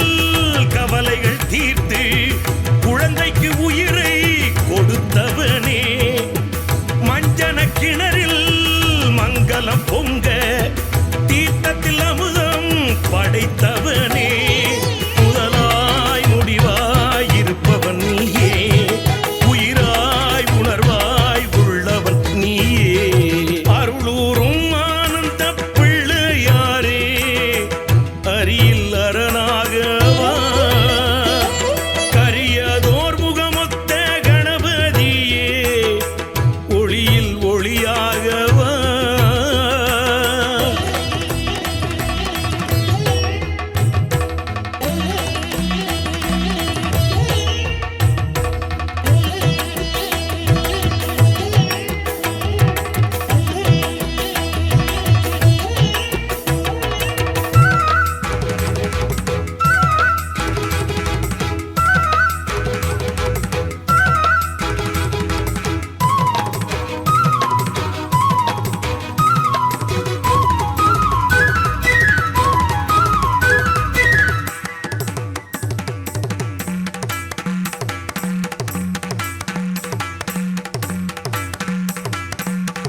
Speaker 7: கவலைகள் தீர்த்து குழந்தைக்கு உயிரை கொடுத்தவனே மஞ்சன கிணறில் மங்களம் பொங்க தீர்த்தத்தில் அமுதம் படைத்தவனே முதலாய் முடிவாய் இருப்பவன் நீயே உயிராய் உணர்வாய் உள்ளவன் நீயே அருளூரும் ஆனந்த பிள்ளையாரே அரியில் அரணாகவா கரியதோர் முகமொத்த கணபதியே ஒளியில் ஒளியாகவா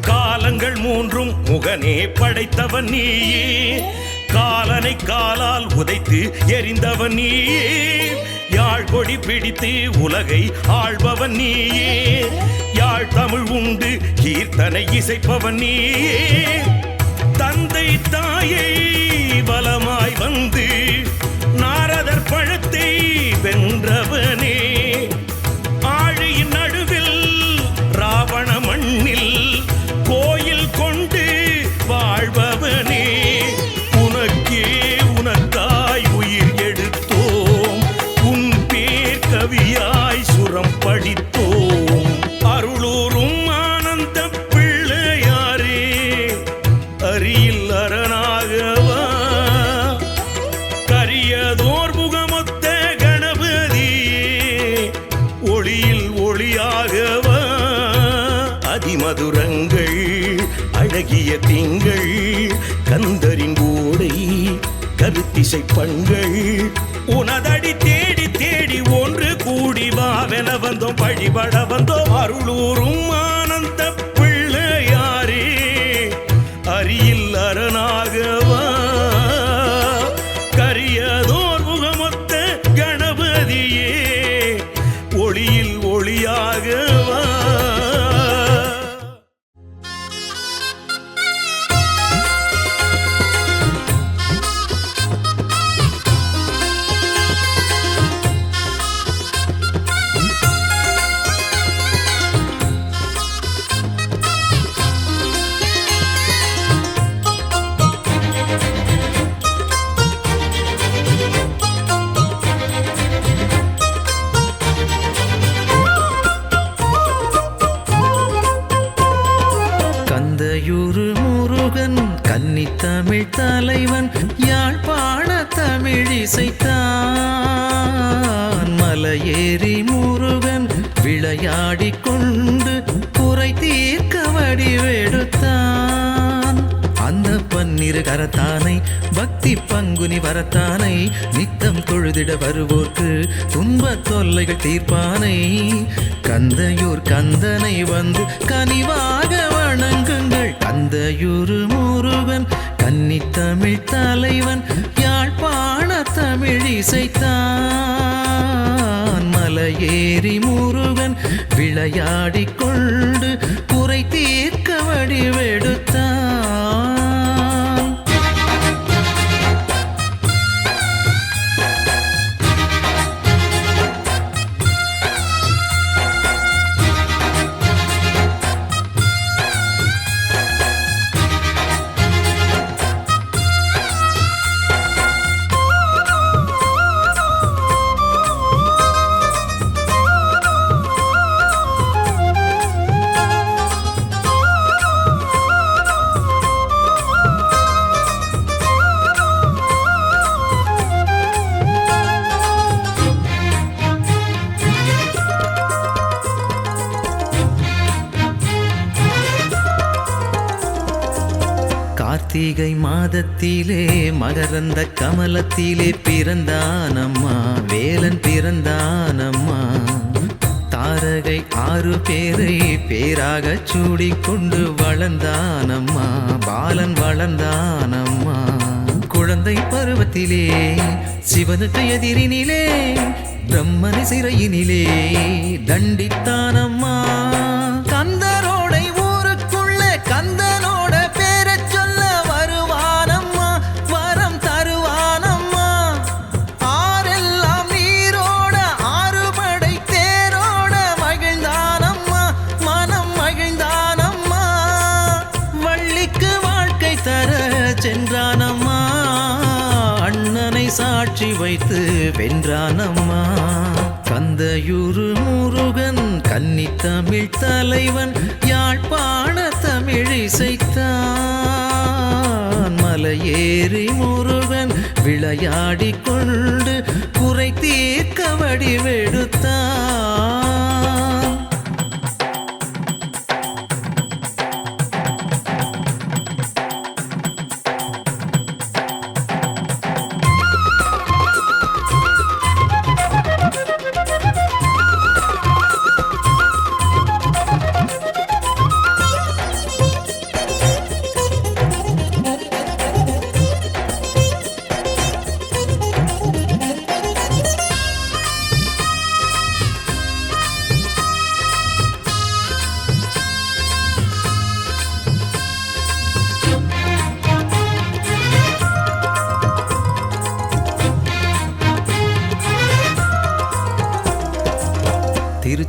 Speaker 7: காலங்கள் மூன்றும் முகனே படைத்தவன் நீயே காலனை காலால் உதைத்து எரிந்தவன் நீயே யாழ் கொடி பிடித்து உலகை ஆள்பவன் நீயே யாழ் தமிழ் உண்டு கீர்த்தனை இசைப்பவன் நீயே தந்தை தாயை பலமாய் வந்து நாரதர் பழத்தை வென்றவனே ஆழியின் நடுவில் ராவண மண்ணில் கோயில் கொண்டு வாழ்பவனே உனக்கே உனக்காய் உயிர் எடுத்தோம் உன் பேர் கவியாய் சுரம் படித்தோம் அருளூரும் ஆனந்த பிள்ளையாரே அரியில் அரணாகவா கரியதோர் முகமொத்த கணபதியே ஒளியில் ஒளியாகவா அதிமதுரங்கள் அழகிய திங்கள் கந்தரின் ஓடை கருத்திசை பண்கள் உனதடி தேடி தேடி ஒன்று கூடி வாவென வந்தோம் வழிபட வந்தோம் அருளூரும் ஆனந்த பிள்ளையாரே அரியில் அரணாகவா கரியதோர் முகமொத்த கணபதியே ஒளியில் ஒளியாகவா
Speaker 5: கந்தையூரு முருகன் கன்னித்தமிழ் தலைவன் யாழ்ப்பாண தமிழ் இசைத்தான் மலையேறி முருகன் விளையாடிக் கொண்டு குறை தீர்க்க வடிவெடுத்தான் அந்த பன்னிரு கரத்தானை பக்தி பங்குனி வரத்தானை நித்தம் தொழுதிட வருவோர்க்கு துன்பத் தொல்லைகள் தீர்ப்பானை கந்தையூர் கந்தனை வந்து கனிவாக வணங்குங்கள் கந்தையூரு முருகன் கன்னித்தமிழ் தலைவன் யாழ்ப்பாண தமிழ் இசைத்தான் மலையேறி முருகன் விளையாடிக் கொண்டு குறை தீர்க்க வடிவெடுத்தான் கார்த்திகை மாதத்திலே மகரந்த கமலத்திலே பிறந்தானம்மா வேலன் பிறந்தானம்மா தாரகை 6 பேரை பேராக சூடிக்கொண்டு வளர்ந்தானம்மா பாலன் வளர்ந்தானம்மா குழந்தை பருவத்திலே சிவனுக்கு எதிரினிலே பிரம்மனை சிறையினிலே தண்டித்தானம்மா கந்தரோடை ஊருக்குள்ள கந்தனோட பேரச் சொல்ல வருவானம்மா வரம் தருவானம்மா ஆரெல்லாம் நீரோட 6 படை தேரோட மகிழ்ந்தானம்மா மனம் மகிழ்ந்தானம்மா வள்ளிக்கு வாழ்க்கை தர சென்றானம்மா அண்ணனை சாட்சி வைத்து வென்றானம்மா கந்தையூரு முருகன் கன்னித்தமிழ் தலைவன் யாழ்ப்பாண தமிழ் இசைத்தான் மலையேறி முருகன் விளையாடிக் கொண்டு குறை தீர்க்க வடிவெடுத்தான்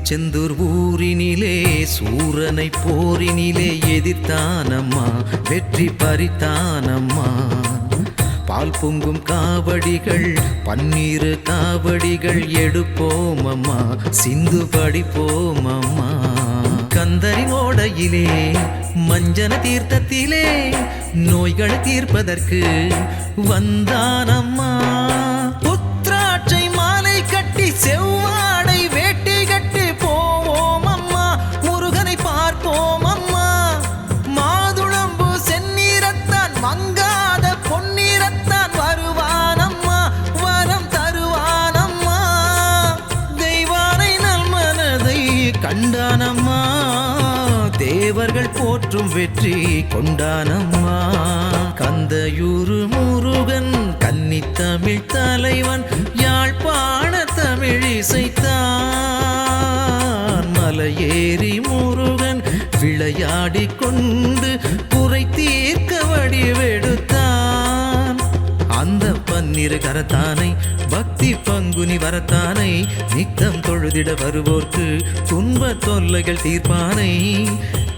Speaker 5: திருச்செந்தூர் ஊரினிலே சூரனை போரினிலே எதிர்த்தானம்மா வெற்றி பறித்தானம்மா. பால் பொங்கும் காவடிகள் பன்னீர் காவடிகள் எடுப்போம் அம்மா சிந்து படிப்போம் அம்மா. கந்தரின் ஓடையிலே மஞ்சன தீர்த்தத்திலே நோய்கள் தீர்ப்பதற்கு வந்தானம்மா. புத்ராட்சை மாலை கட்டி செவ்வாடை வேட்டி கட்டி போவோம் அம்மா முருகனை பார்ப்போம் அம்மா. மாதுளம்பு செந்நீரத்தான் மங்காத பொன்னீரத்தான் வருவானம்மா வரம் தருவானம்மா. தெய்வானை நல்மனதை கண்டானம்மா தேவர்கள் போற்றும் வெற்றி கொண்டானம்மா. கந்தையூரு முருகன் கன்னித்தமிழ் தலைவன் யாழ்ப்பாண தமிழ் இசைத்தான். மலையேறி முருகன் விளையாடி கொண்டு குறை தீர்க்க வடிவெடுத்தான். அந்த பன்னிரு கரத்தானை பக்தி பங்குனி வரத்தானை நித்தம் தொழுதிட வருவோர்க்கு துன்ப தொல்லைகள் தீர்ப்பானை.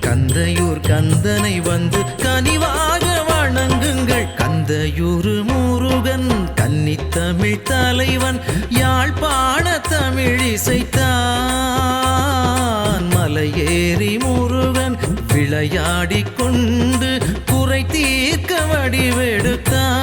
Speaker 5: கந்தையூர் கந்தனை வந்து கனிவாக வணங்குங்கள். கந்தையூர் முருகன் கன்னித்தமிழ் தலைவன் யாழ்ப்பாண தமிழ் இசைத்தான். மலையேறி முருகன் விளையாடி கொண்டு குறை தீர்க்க வடிவெடுத்தான்.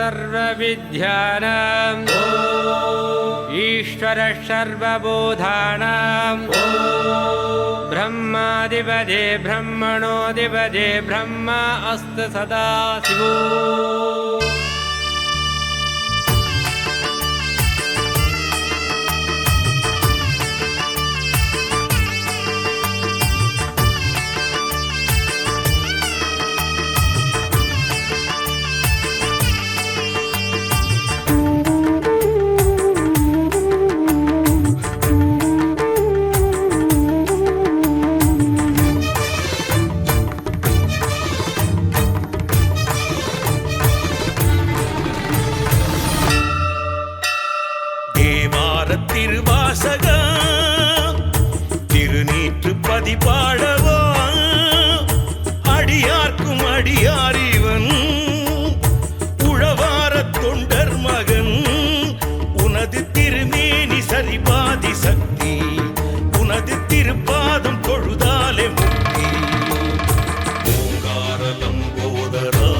Speaker 8: सर्वविद्यानां ईश्वरः सर्वबोधानां ब्रह्माधिपते ब्रह्मणोऽधिपते ब्रह्मा अस्तु सदा शिवो।
Speaker 7: திருவாசகம் திருநீற்றுப்பதி பாடவா அடியார்க்கும் அடியாரிவன் உழவார தொண்டர் மகன் உனது திருமேனி சரிபாதி சக்தி உனது திருப்பாதம் தொழுதாலே முக்தி ஓங்காரலம் போதரா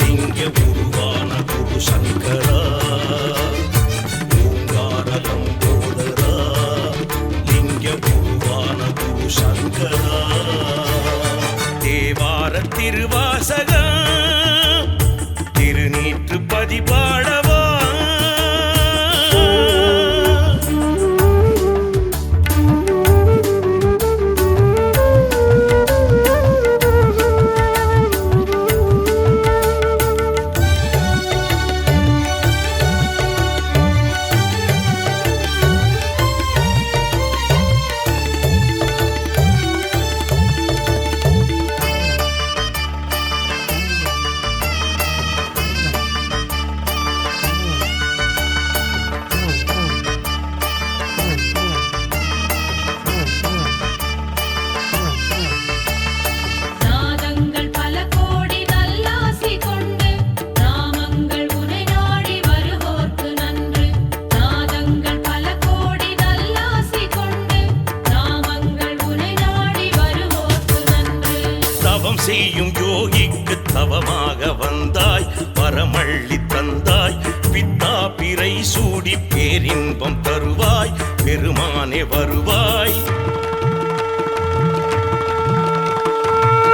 Speaker 7: லிங்க உருவான குரு சங்கரா தேவார திருவாசகம் திருநீற்றுப்பதி பாடவா செய்யும் யோகிக்கு தவமாக வந்தாய் வரமள்ளி தந்தாய் பித்தா பிறை சூடி பேரின்பம் தருவாய் பெருமானே வருவாய்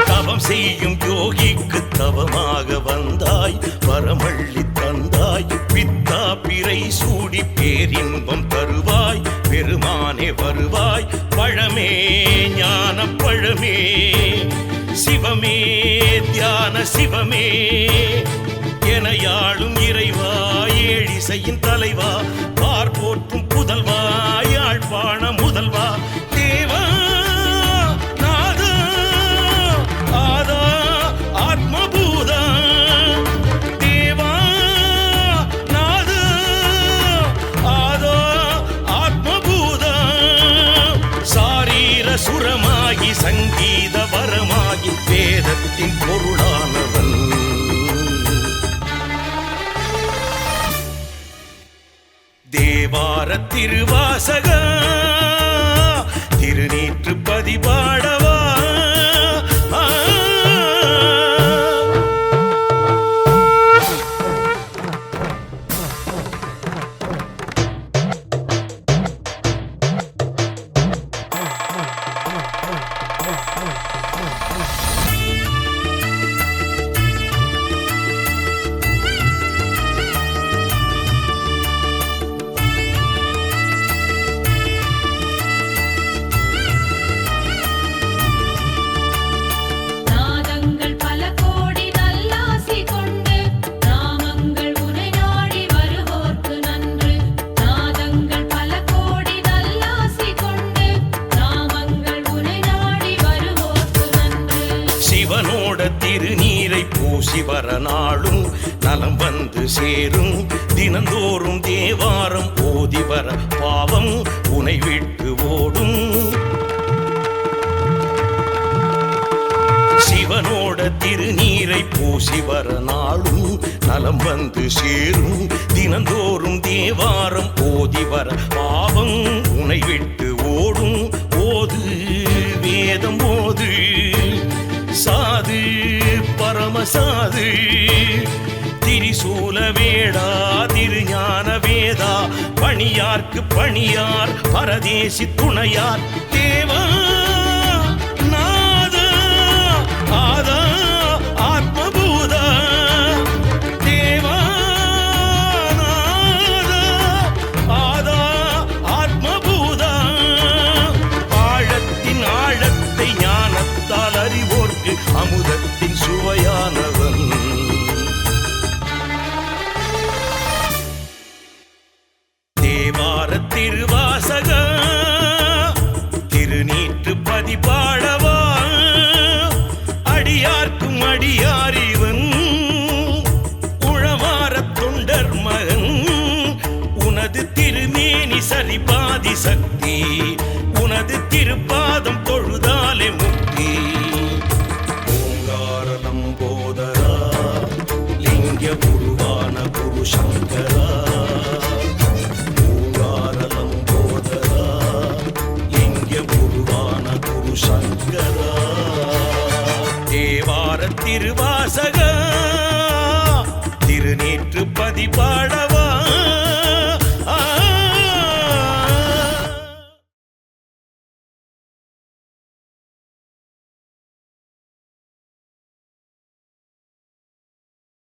Speaker 7: தவம் செய்யும் யோகிக்கு தவமாக வந்தாய் வரமள்ளி தந்தாய் பித்தா பிறை சூடி பேரின்பம் தருவாய் பெருமானே வருவாய் பழமே ஞான பழமே சிவமே தியான சிவமே எனையாளும் இறைவா ஏழிசையின் தலைவா பார் போற்றும் புதல்வா யாழ்ப்பாண முதல்வா தேவா நாதா ஆதா ஆத்மபூதா தேவா நாதா ஆதா ஆத்மபூதா சாரீர சுரமாகி சங்கீத வரமாகி வேதத்தின் பொருளானவன் தேவார திருவாசகம் திருநீற்றுப்பதி பாடவா நாளும் நலம் வந்து சேரும் தினந்தோறும் தேவாரம் ஓதி வர பாவம் உனை விட்டு ஓடும் சிவனோட திருநீரை பூசி வர நாளும் நலம் வந்து சேரும் தினந்தோறும் தேவாரம் ஓதி வர பாவம் உனை விட்டு ஓடும் ஓது வேதம் ஓது சாது பரமசாது திரிசூல வேடா திருஞான வேதா பணியார்க்கு பணியார் பரதேசி துணையார் தேவா நாதா ஆதா ஆத்மபூதா தேவா நாதா ஆதா ஆத்மபூதா ஆழத்தின் ஆழத்தை ஞானத்தால் அறிவோர்க்கு அமுதத்தின் சுவையானவன் தேவார திருவாசக திருநீற்று பதிபாடவா அடியார்க்கும் அடியாரிவன் உழவார தொண்டர் மகன் உனது திருமேனி சரிபாதி சக்தி உனது திருப்பாதம் தொழுதாலே முக்தி ஓங்கார நம்போதரா லிங்க குருவான குரு சங்கரா ஓங்கார நம்போதரா லிங்க குருவான குரு சங்கரா தேவார திருவா